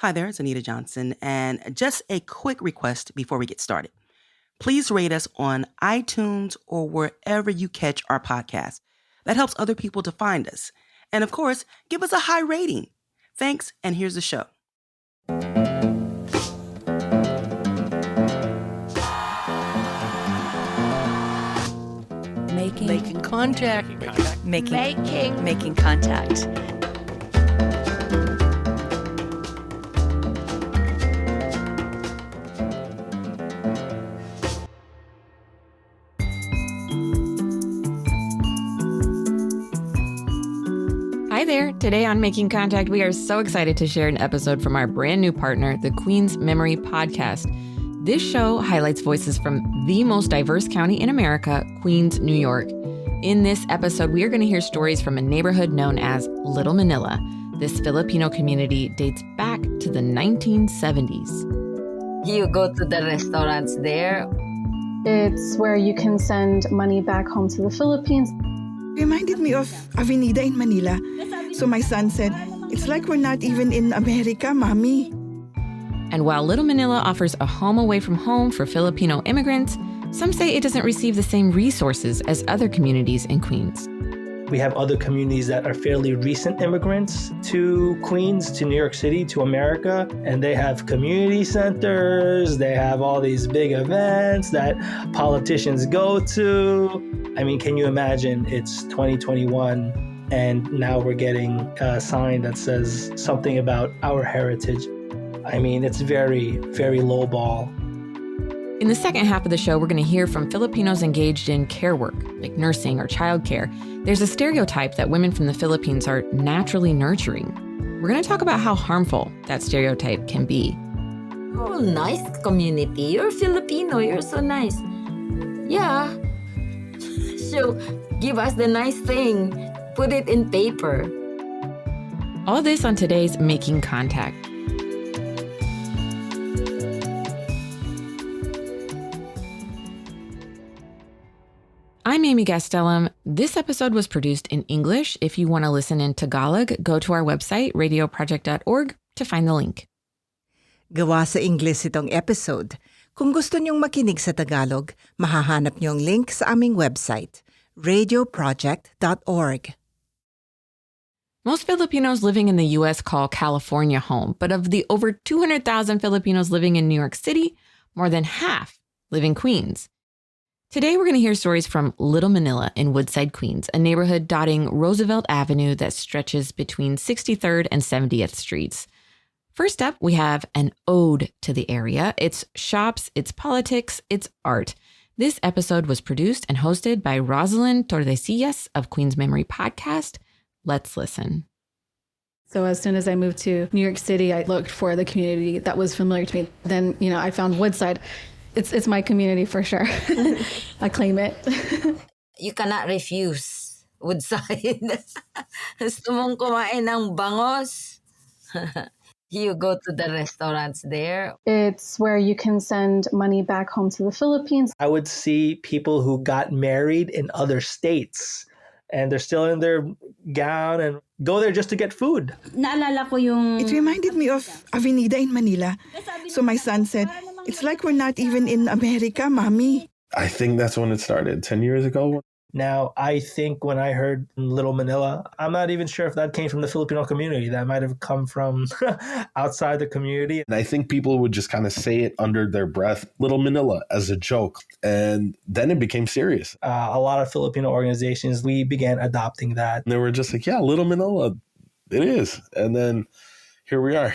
Hi there, it's Anita Johnson, and just a quick request before we get started. Please rate us on iTunes or wherever you catch our podcast. That helps other people to find us. And of course, give us a high rating. Thanks, and here's the show. Making contact. Making contact. Hi there. Today on Making Contact, we are so excited to share an episode from our brand new partner, the Queen's Memory Podcast. This show highlights voices from the most diverse county in America, Queens, New York. In this episode, we are going to hear stories from a neighborhood known as Little Manila. This Filipino community dates back to the 1970s. You go to the restaurants there. It's where you can send money back home to the Philippines. Reminded me of Avenida in Manila. So my son said, "It's like we're not even in America, Mommy." And while Little Manila offers a home away from home for Filipino immigrants, some say it doesn't receive the same resources as other communities in Queens. We have other communities that are fairly recent immigrants to Queens, to New York City, to America, and they have community centers, they have all these big events that politicians go to. I mean, can you imagine it's 2021 and now we're getting a sign that says something about our heritage? I mean, it's very, very low ball. In the second half of the show, we're going to hear from Filipinos engaged in care work, like nursing or childcare. There's a stereotype that women from the Philippines are naturally nurturing. We're going to talk about how harmful that stereotype can be. Oh, nice community. You're Filipino. You're so nice. Yeah. So give us the nice thing. Put it in paper. All this on today's Making Contact. I'm Amy Gastelum. This episode was produced in English. If you want to listen in Tagalog, go to our website, radioproject.org, to find the link. Gawa sa Ingles itong episode. Kung gusto niyong makinig sa Tagalog, mahahanap niyong link sa aming website, radioproject.org. Most Filipinos living in the U.S. call California home, but of the over 200,000 Filipinos living in New York City, more than half live in Queens. Today, we're going to hear stories from Little Manila in Woodside, Queens, a neighborhood dotting Roosevelt Avenue that stretches between 63rd and 70th Streets. First up, we have an ode to the area. It's shops, it's politics, it's art. This episode was produced and hosted by Rosalind Tordesillas of Queen's Memory Podcast. Let's listen. So as soon as I moved to New York City, I looked for the community that was familiar to me. Then, I found Woodside. It's my community for sure. I claim it. You cannot refuse Woodside. Gusto mong kumain ng bangos? You go to the restaurants there. It's where you can send money back home to the Philippines. I would see people who got married in other states and they're still in their gown and go there just to get food. Naalala ko yung... It reminded me of Avenida in Manila. So my son said, "It's like we're not even in America, Mommy." I think that's when it started, 10 years ago. Now, I think when I heard Little Manila, I'm not even sure if that came from the Filipino community. That might have come from outside the community. And I think people would just kind of say it under their breath, Little Manila, as a joke. And then it became serious. A lot of Filipino organizations, we began adopting that. And they were just like, yeah, Little Manila, it is. And then here we are.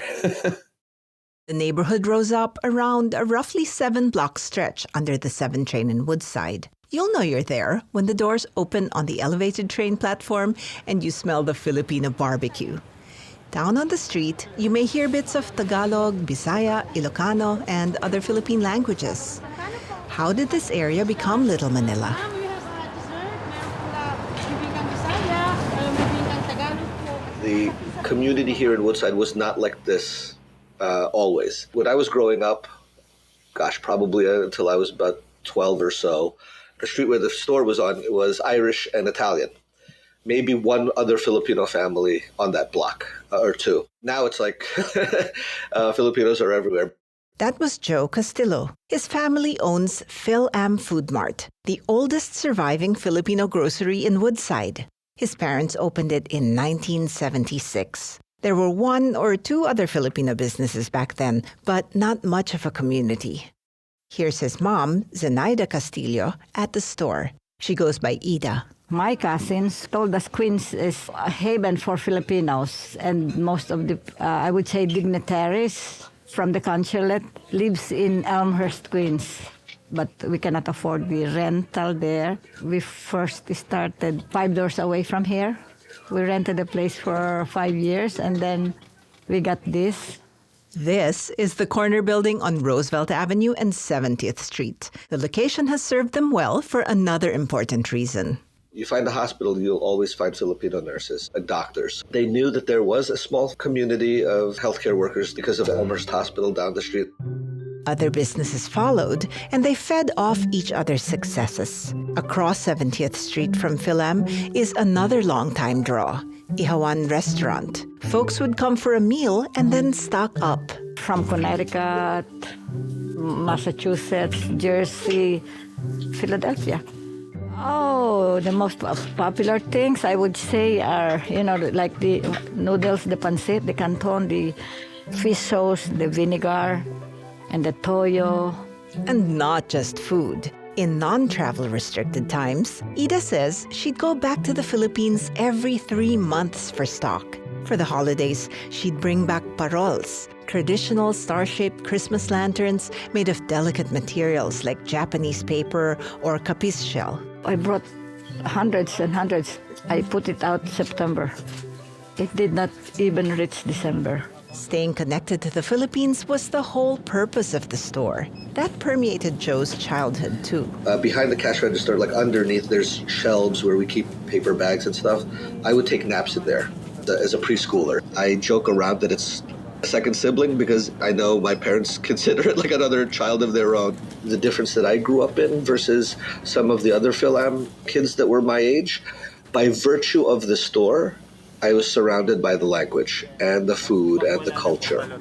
The neighborhood rose up around a roughly 7-block stretch under the 7 train in Woodside. You'll know you're there when the doors open on the elevated train platform and you smell the Filipino barbecue. Down on the street, you may hear bits of Tagalog, Bisaya, Ilocano, and other Philippine languages. How did this area become Little Manila? The community here in Woodside was not like this always. When I was growing up, probably until I was about 12 or so, the street where the store was on was Irish and Italian. maybe one other Filipino family on that block or two. Now it's like Filipinos are everywhere. That was Joe Castillo. His family owns PhilAm Food Mart, the oldest surviving Filipino grocery in Woodside. His parents opened it in 1976. There were one or two other Filipino businesses back then, but not much of a community. Here's his mom, Zenaida Castillo, at the store. She goes by Ida. My cousins told us Queens is a haven for Filipinos, and most of the, I would say, dignitaries from the consulate lives in Elmhurst, Queens. But we cannot afford the rental there. We first started 5 doors away from here. We rented a place for 5 years, and then we got this. This is the corner building on Roosevelt Avenue and 70th Street. The location has served them well for another important reason. You find a hospital, you'll always find Filipino nurses and doctors. They knew that there was a small community of healthcare workers because of Elmhurst Hospital down the street. Other businesses followed, and they fed off each other's successes. Across 70th Street from PhilAm is another long-time draw, Ihawan Restaurant. Folks would come for a meal and then stock up. From Connecticut, Massachusetts, Jersey, Philadelphia. Oh, the most popular things I would say are, like the noodles, the pancit, the canton, the fish sauce, the vinegar, and the toyo. And not just food. In non-travel restricted times, Ida says she'd go back to the Philippines every 3 months for stock. For the holidays, she'd bring back parols, traditional star-shaped Christmas lanterns made of delicate materials like Japanese paper or kapis shell. I brought hundreds and hundreds. I put it out September. It did not even reach December. Staying connected to the Philippines was the whole purpose of the store. That permeated Joe's childhood, too. Behind the cash register, like underneath, there's shelves where we keep paper bags and stuff. I would take naps in there as a preschooler. I joke around that it's a second sibling because I know my parents consider it like another child of their own. The difference that I grew up in versus some of the other PhilAm kids that were my age, by virtue of the store, I was surrounded by the language and the food and the culture.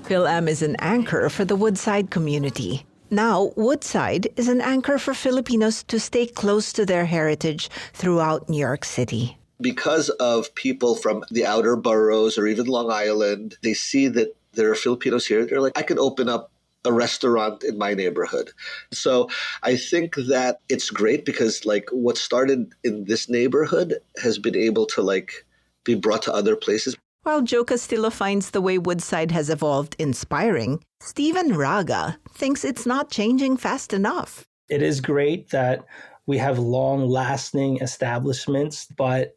PhilAm is an anchor for the Woodside community. Now, Woodside is an anchor for Filipinos to stay close to their heritage throughout New York City. Because of people from the outer boroughs or even Long Island, they see that there are Filipinos here. They're like, I could open up a restaurant in my neighborhood. So I think that it's great because like what started in this neighborhood has been able to like be brought to other places. While Joe Castillo finds the way Woodside has evolved inspiring, Stephen Raga thinks it's not changing fast enough. It is great that we have long-lasting establishments, but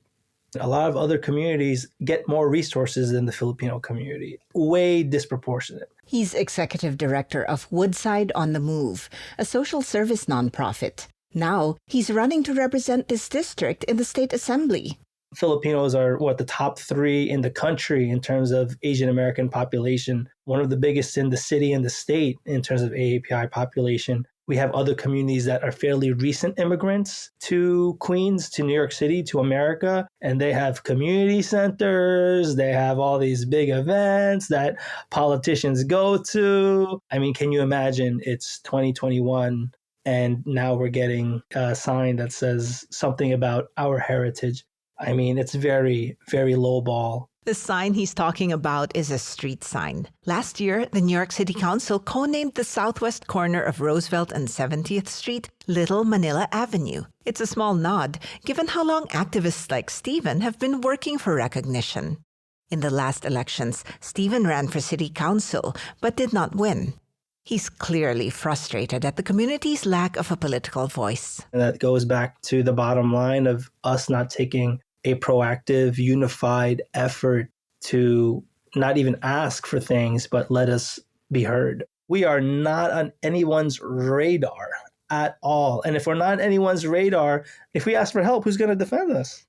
a lot of other communities get more resources than the Filipino community. Way disproportionate. He's executive director of Woodside on the Move, a social service nonprofit. Now, he's running to represent this district in the state assembly. Filipinos are, the top 3 in the country in terms of Asian American population, one of the biggest in the city and the state in terms of AAPI population. We have other communities that are fairly recent immigrants to Queens, to New York City, to America, and they have community centers. They have all these big events that politicians go to. I mean, can you imagine it's 2021 and now we're getting a sign that says something about our heritage? I mean, it's very, very lowball. The sign he's talking about is a street sign. Last year, the New York City Council co-named the southwest corner of Roosevelt and 70th Street Little Manila Avenue. It's a small nod, given how long activists like Stephen have been working for recognition. In the last elections, Stephen ran for city council, but did not win. He's clearly frustrated at the community's lack of a political voice. And that goes back to the bottom line of us not taking a proactive, unified effort to not even ask for things, but let us be heard. We are not on anyone's radar at all. And if we're not on anyone's radar, if we ask for help, who's going to defend us?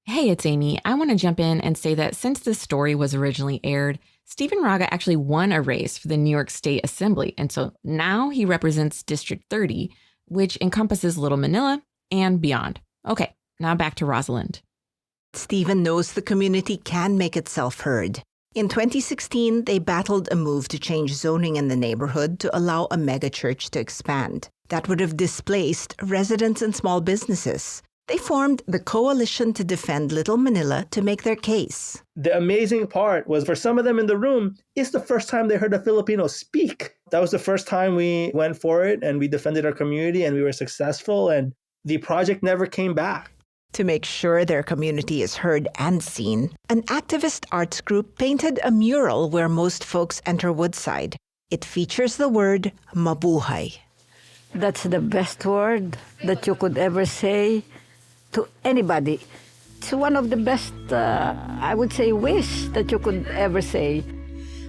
Hey, it's Amy. I want to jump in and say that since this story was originally aired, Stephen Raga actually won a race for the New York State Assembly. And so now he represents District 30, which encompasses Little Manila and beyond. Okay, Now back to Rosalind. Stephen knows the community can make itself heard. In 2016, they battled a move to change zoning in the neighborhood to allow a megachurch to expand. That would have displaced residents and small businesses. They formed the Coalition to Defend Little Manila to make their case. The amazing part was for some of them in the room, it's the first time they heard a Filipino speak. That was the first time we went for it and we defended our community and we were successful and the project never came back. To make sure their community is heard and seen, an activist arts group painted a mural where most folks enter Woodside. It features the word mabuhay. That's the best word that you could ever say to anybody. It's one of the best, I would say, wish that you could ever say.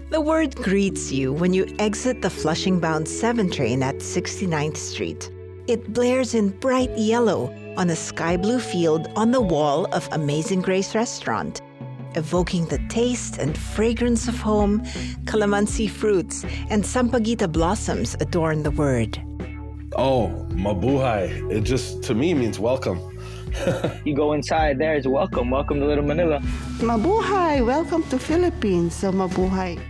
The word greets you when you exit the Flushing-bound 7 train at 69th Street. It blares in bright yellow on a sky blue field on the wall of Amazing Grace Restaurant. Evoking the taste and fragrance of home, calamansi fruits and sampaguita blossoms adorn the word. Oh, mabuhay. It just, to me, means welcome. You go inside, there's welcome. Welcome to Little Manila. Mabuhay. Welcome to Philippines. So mabuhay.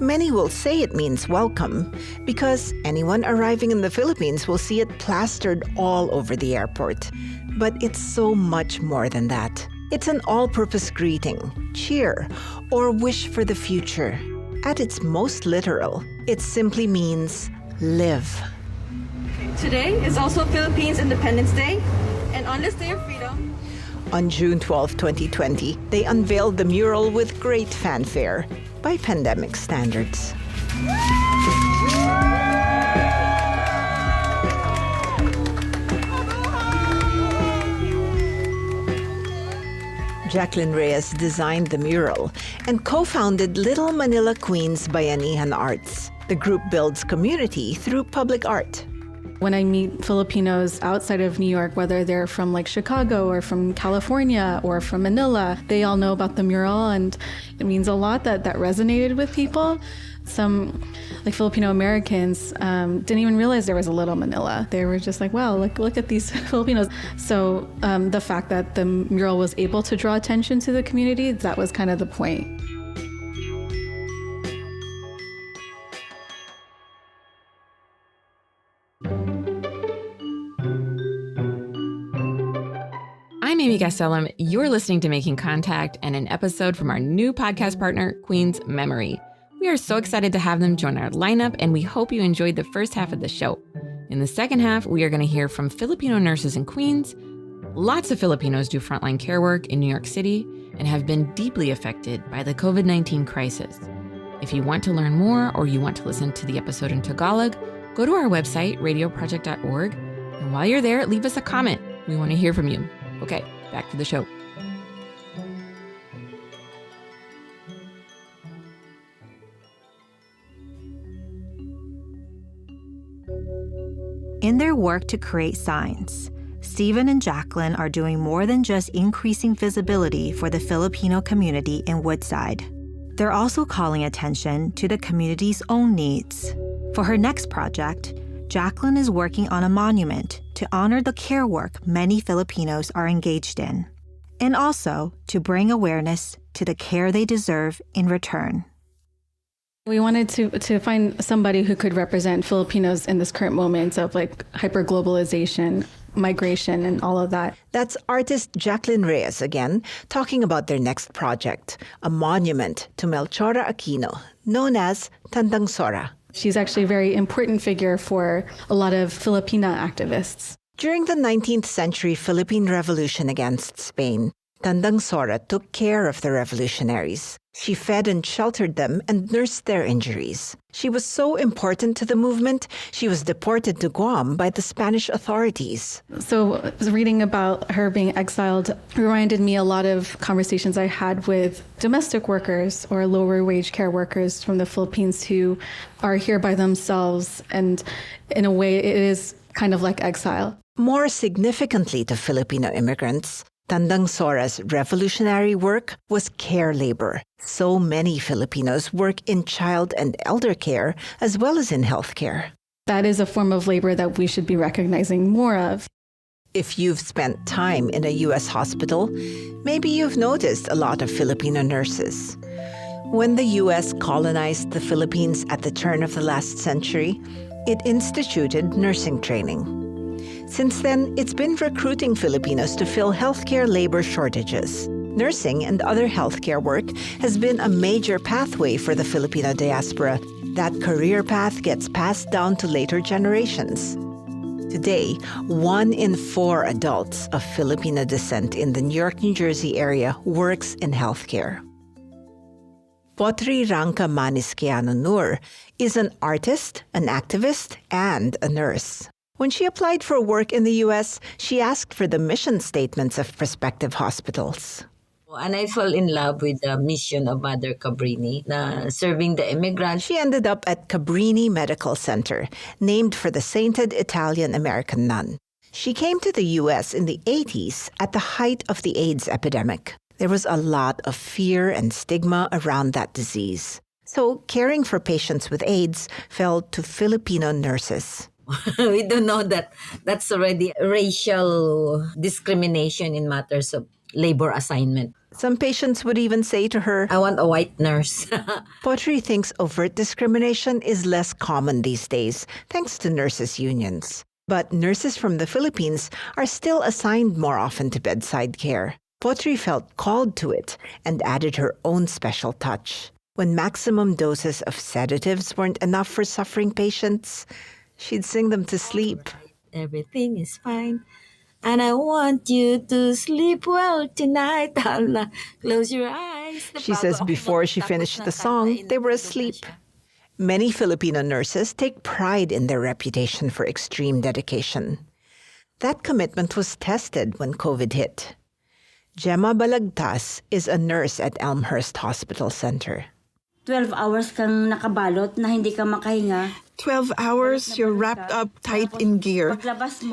Many will say it means welcome because anyone arriving in the Philippines will see it plastered all over the airport. But it's so much more than that. It's an all-purpose greeting, cheer, or wish for the future. At its most literal, it simply means live. Today is also Philippines Independence Day, and on this day of freedom, on June 12, 2020, they unveiled the mural with great fanfare by pandemic standards. Jaclyn Reyes designed the mural and co-founded Little Manila Queens Bayanihan Arts. The group builds community through public art. When I meet Filipinos outside of New York, whether they're from like Chicago or from California or from Manila, they all know about the mural, and it means a lot that resonated with people. Some like Filipino Americans didn't even realize there was a Little Manila. They were just like, wow, look at these Filipinos. So the fact that the mural was able to draw attention to the community, that was kind of the point. I'm Amy Gastelum. You're listening to Making Contact and an episode from our new podcast partner, Queen's Memory. We are so excited to have them join our lineup, and we hope you enjoyed the first half of the show. In the second half, we are going to hear from Filipino nurses in Queens. Lots of Filipinos do frontline care work in New York City and have been deeply affected by the COVID-19 crisis. If you want to learn more or you want to listen to the episode in Tagalog, go to our website, radioproject.org, and while you're there, leave us a comment. We want to hear from you. Okay, back to the show. In their work to create signs, Stephen and Jaclyn are doing more than just increasing visibility for the Filipino community in Woodside. They're also calling attention to the community's own needs. For her next project, Jaclyn is working on a monument to honor the care work many Filipinos are engaged in, and also to bring awareness to the care they deserve in return. We wanted to find somebody who could represent Filipinos in this current moment of like hyperglobalization, migration, and all of that. That's artist Jaclyn Reyes again, talking about their next project, a monument to Melchora Aquino, known as Tandang Sora. She's actually a very important figure for a lot of Filipina activists. During the 19th century Philippine Revolution against Spain, Tandang Sora took care of the revolutionaries. She fed and sheltered them and nursed their injuries. She was so important to the movement, she was deported to Guam by the Spanish authorities. So reading about her being exiled reminded me a lot of conversations I had with domestic workers or lower wage care workers from the Philippines who are here by themselves. And in a way, it is kind of like exile. More significantly to Filipino immigrants, Tandang Sora's revolutionary work was care labor. So many Filipinos work in child and elder care as well as in healthcare. That is a form of labor that we should be recognizing more of. If you've spent time in a U.S. hospital, maybe you've noticed a lot of Filipino nurses. When the U.S. colonized the Philippines at the turn of the last century, it instituted nursing training. Since then, it's been recruiting Filipinos to fill healthcare labor shortages. Nursing and other healthcare work has been a major pathway for the Filipino diaspora. That career path gets passed down to later generations. Today, 1 in 4 adults of Filipino descent in the New York, New Jersey area works in healthcare. Potri Ranka Nur is an artist, an activist, and a nurse. When she applied for work in the U.S., she asked for the mission statements of prospective hospitals. And I fell in love with the mission of Mother Cabrini, serving the immigrants. She ended up at Cabrini Medical Center, named for the sainted Italian-American nun. She came to the U.S. in the 80s at the height of the AIDS epidemic. There was a lot of fear and stigma around that disease. So caring for patients with AIDS fell to Filipino nurses. We don't know that that's already racial discrimination in matters of labor assignment. Some patients would even say to her, I want a white nurse. Potri thinks overt discrimination is less common these days, thanks to nurses' unions. But nurses from the Philippines are still assigned more often to bedside care. Potri felt called to it and added her own special touch. When maximum doses of sedatives weren't enough for suffering patients, she'd sing them to sleep. Everything is fine. And I want you to sleep well tonight. Close your eyes. She says before she finished the song, they were asleep. Many Filipino nurses take pride in their reputation for extreme dedication. That commitment was tested when COVID hit. Gemma Balagtas is a nurse at Elmhurst Hospital Center. 12 hours kang nakabalot na hindi ka makahinga. 12 hours, you're wrapped up tight in gear.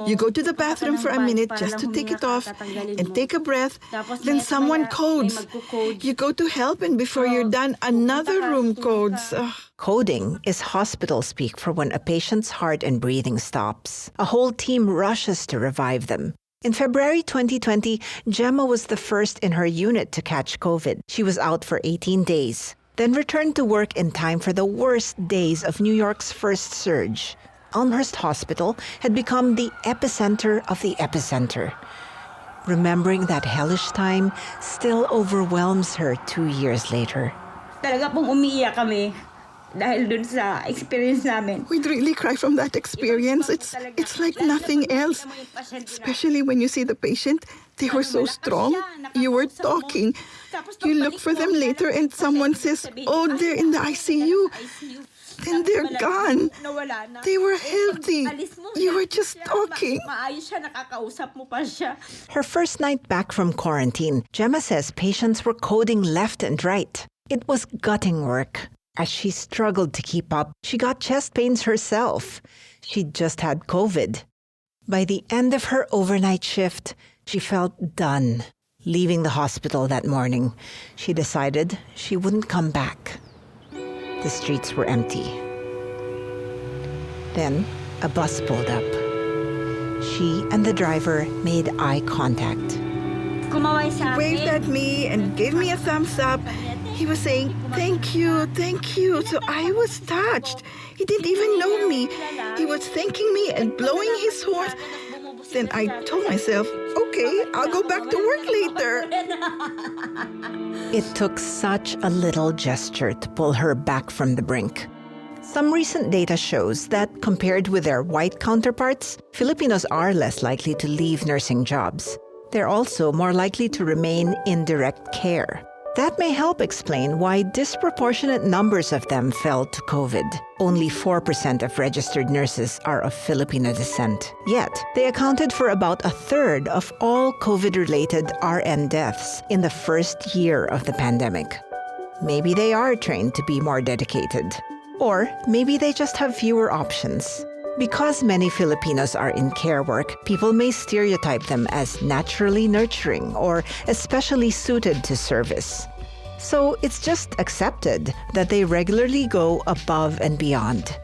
You go to the bathroom for a minute just to take it off and take a breath. Then someone codes. You go to help, and before you're done, another room codes. Coding is hospital speak for when a patient's heart and breathing stops. A whole team rushes to revive them. In February 2020, Gemma was the first in her unit to catch COVID. She was out for 18 days. Then returned to work in time for the worst days of New York's first surge. Elmhurst Hospital had become the epicenter of the epicenter. Remembering that hellish time still overwhelms her 2 years later. Talaga pong umiiyak kami dahil dun sa experience namin. We'd really cry from that experience. It's like nothing else. Especially when you see the patient. They were so strong. You were talking. You look for them later and someone says, oh, they're in the ICU. Then they're gone. They were healthy. You were just talking. Her first night back from quarantine, Gemma says patients were coding left and right. It was gutting work. As she struggled to keep up, she got chest pains herself. She'd just had COVID. By the end of her overnight shift, she felt done. Leaving the hospital that morning, she decided she wouldn't come back. The streets were empty. Then, a bus pulled up. She and the driver made eye contact. He waved at me and gave me a thumbs up. He was saying, thank you, thank you. So I was touched. He didn't even know me. He was thanking me and blowing his horn. Then I told myself, okay, I'll go back to work later. It took such a little gesture to pull her back from the brink. Some recent data shows that compared with their white counterparts, Filipinos are less likely to leave nursing jobs. They're also more likely to remain in direct care. That may help explain why disproportionate numbers of them fell to COVID. Only 4% of registered nurses are of Filipino descent. Yet, they accounted for about a third of all COVID-related RN deaths in the first year of the pandemic. Maybe they are trained to be more dedicated. Or maybe they just have fewer options. Because many Filipinos are in care work, people may stereotype them as naturally nurturing or especially suited to service. So it's just accepted that they regularly go above and beyond.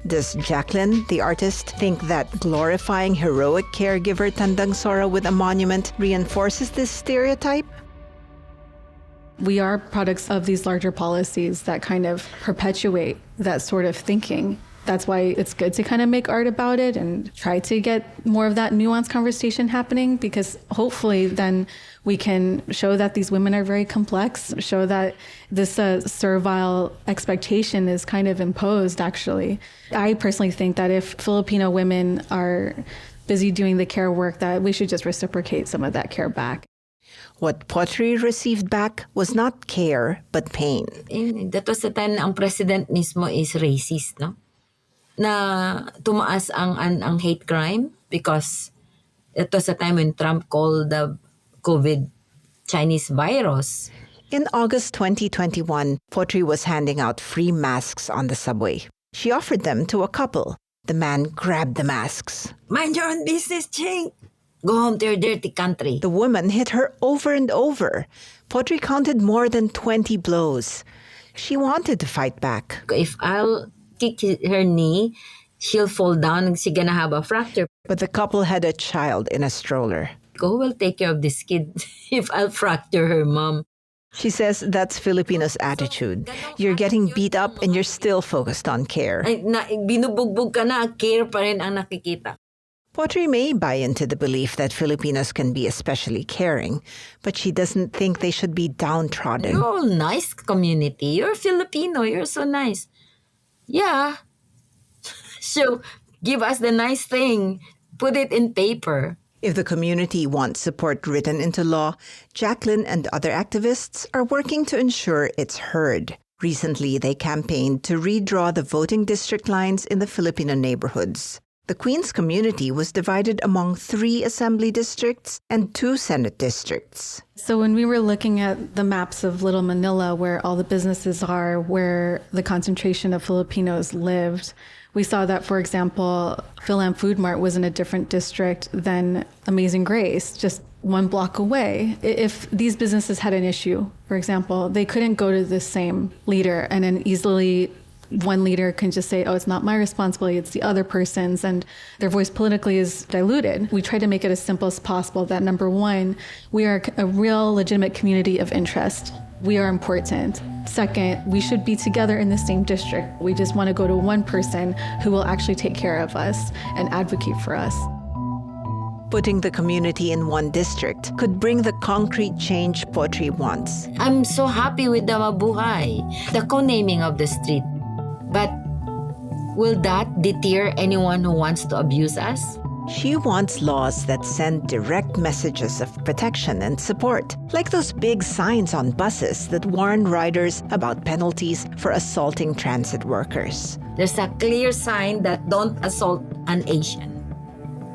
Does Jaclyn, the artist, think that glorifying heroic caregiver Tandang Sora with a monument reinforces this stereotype? We are products of these larger policies that kind of perpetuate that sort of thinking. That's why it's good to kind of make art about it and try to get more of that nuanced conversation happening, because hopefully then we can show that these women are very complex, show that this servile expectation is kind of imposed, actually. I personally think that if Filipino women are busy doing the care work, that we should just reciprocate some of that care back. What Potri received back was not care, but pain. That was the time na ang president mismo is racist, no? Na tumaas ang hate crime, because it was a time when Trump called the COVID Chinese virus. In August 2021, Potri was handing out free masks on the subway. She offered them to a couple. The man grabbed the masks. Mind your own business, Ching. Go home to your dirty country. The woman hit her over and over. Potri counted more than 20 blows. She wanted to fight back. If I'll kick her knee, she'll fall down and she's gonna have a fracture. But the couple had a child in a stroller. Who will take care of this kid if I'll fracture her mom? She says that's Filipinos' attitude. You're getting beat up and you're still focused on care. Binubugbog ka na, care pa rin ang nakikita. Potri may buy into the belief that Filipinos can be especially caring, but she doesn't think they should be downtrodden. You're all nice community. You're Filipino. You're so nice. Yeah. So give us the nice thing. Put it in paper. If the community wants support written into law, Jaclyn and other activists are working to ensure it's heard. Recently, they campaigned to redraw the voting district lines in the Filipino neighborhoods. The Queens community was divided among 3 assembly districts and 2 Senate districts. So when we were looking at the maps of Little Manila, where all the businesses are, where the concentration of Filipinos lived, we saw that, for example, PhilAm Food Mart was in a different district than Amazing Grace, just 1 block away. If these businesses had an issue, for example, they couldn't go to the same leader and then easily one leader can just say, oh, it's not my responsibility, it's the other person's, and their voice politically is diluted. We try to make it as simple as possible that, number one, we are a real legitimate community of interest. We are important. Second, we should be together in the same district. We just want to go to one person who will actually take care of us and advocate for us. Putting the community in one district could bring the concrete change Potri wants. I'm so happy with the Mabuhay, the co-naming of the street. But will that deter anyone who wants to abuse us? She wants laws that send direct messages of protection and support, like those big signs on buses that warn riders about penalties for assaulting transit workers. There's a clear sign that don't assault an Asian.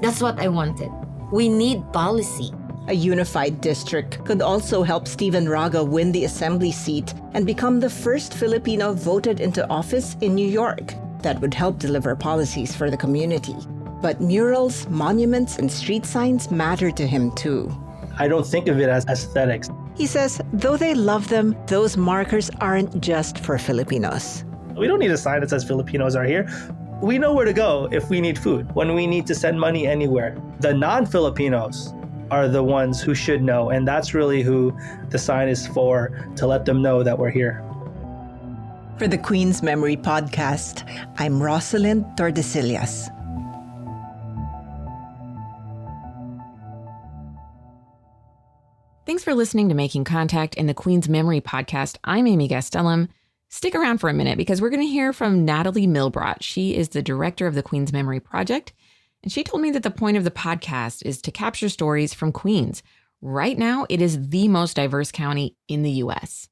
That's what I wanted. We need policy. A unified district could also help Stephen Raga win the assembly seat and become the first Filipino voted into office in New York. That would help deliver policies for the community. But murals, monuments, and street signs matter to him too. I don't think of it as aesthetics. He says, though they love them, those markers aren't just for Filipinos. We don't need a sign that says Filipinos are here. We know where to go if we need food, when we need to send money anywhere. The non-Filipinos are the ones who should know, and that's really who the sign is for, to let them know that we're here. For the Queen's Memory Podcast, I'm Rosalind Tordesillas. Thanks for listening to Making Contact in the Queen's Memory Podcast. I'm Amy Gastelum. Stick around for a minute because we're going to hear from Natalie Milbrot. She is the director of the Queen's Memory Project. And she told me that the point of the podcast is to capture stories from Queens. Right now, it is the most diverse county in the U.S.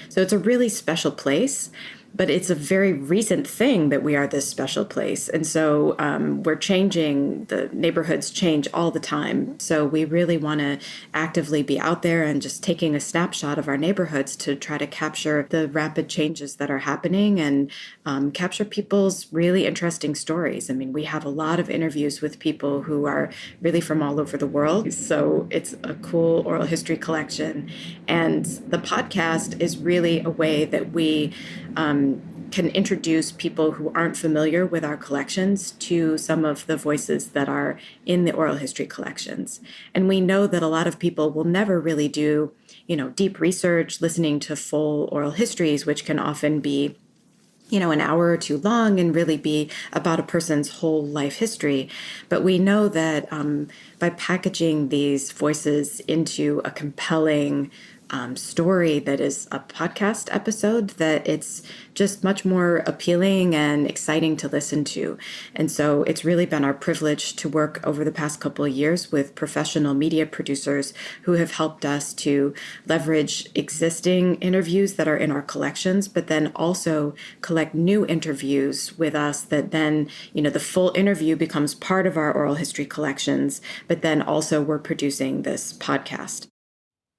So it's a really special place, but it's a very recent thing that we are this special place. And so we're changing, the neighborhoods change all the time. So we really want to actively be out there and just taking a snapshot of our neighborhoods to try to capture the rapid changes that are happening and capture people's really interesting stories. I mean, we have a lot of interviews with people who are really from all over the world. So it's a cool oral history collection. And the podcast is really a way that we can introduce people who aren't familiar with our collections to some of the voices that are in the oral history collections. And we know that a lot of people will never really do, deep research, listening to full oral histories, which can often be an hour or two long and really be about a person's whole life history. But we know that by packaging these voices into a compelling story that is a podcast episode, that it's just much more appealing and exciting to listen to. And so it's really been our privilege to work over the past couple of years with professional media producers who have helped us to leverage existing interviews that are in our collections, but then also collect new interviews with us that then, the full interview becomes part of our oral history collections, but then also we're producing this podcast.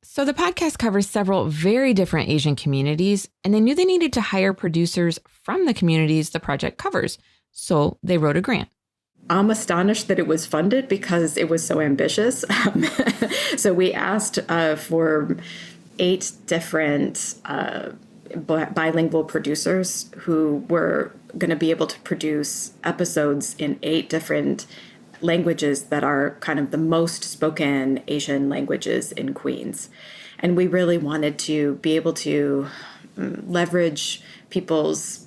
So the podcast covers several very different Asian communities, and they knew they needed to hire producers from the communities the project covers. So they wrote a grant. I'm astonished that it was funded because it was so ambitious. So we asked for 8 different bilingual producers who were going to be able to produce episodes in 8 different languages that are kind of the most spoken Asian languages in Queens. And we really wanted to be able to leverage people's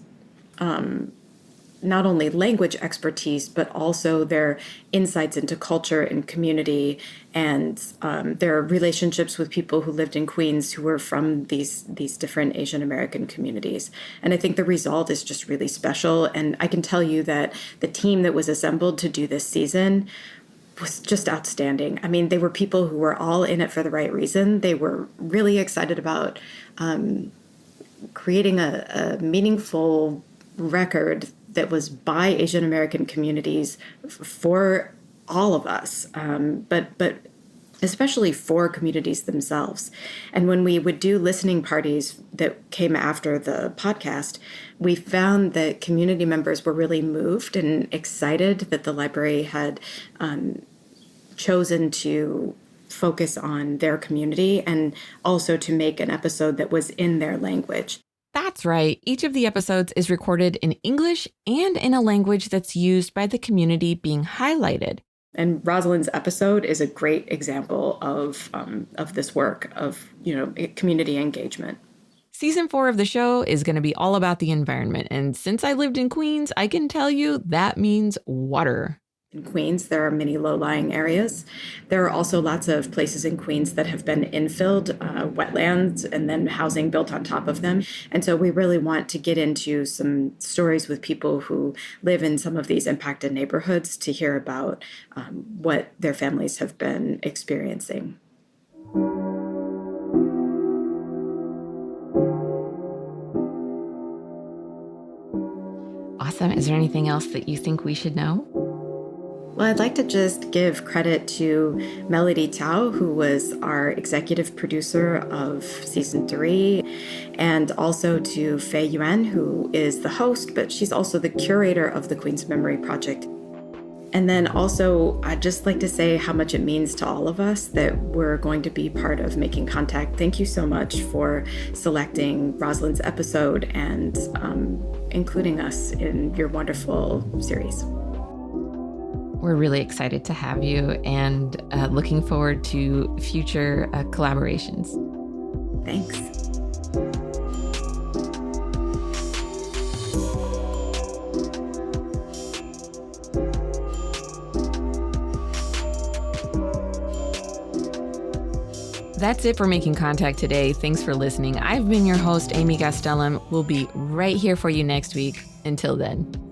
not only language expertise, but also their insights into culture and community and their relationships with people who lived in Queens who were from these different Asian American communities. And I think the result is just really special. And I can tell you that the team that was assembled to do this season was just outstanding. I mean, they were people who were all in it for the right reason. They were really excited about creating a meaningful record that was by Asian American communities for all of us, but especially for communities themselves. And when we would do listening parties that came after the podcast, we found that community members were really moved and excited that the library had chosen to focus on their community and also to make an episode that was in their language. That's right. Each of the episodes is recorded in English and in a language that's used by the community being highlighted. And Rosalind's episode is a great example of this work of, community engagement. Season 4 of the show is going to be all about the environment. And since I lived in Queens, I can tell you that means water. In Queens, there are many low-lying areas. There are also lots of places in Queens that have been infilled, wetlands, and then housing built on top of them. And so we really want to get into some stories with people who live in some of these impacted neighborhoods to hear about what their families have been experiencing. Awesome. Is there anything else that you think we should know? Well, I'd like to just give credit to Melody Tao, who was our executive producer of season 3, and also to Fei Yuan, who is the host, but she's also the curator of the Queen's Memory Project. And then also, I'd just like to say how much it means to all of us that we're going to be part of Making Contact. Thank you so much for selecting Rosalind's episode and including us in your wonderful series. We're really excited to have you and looking forward to future collaborations. Thanks. That's it for Making Contact today. Thanks for listening. I've been your host, Amy Gastelum. We'll be right here for you next week. Until then.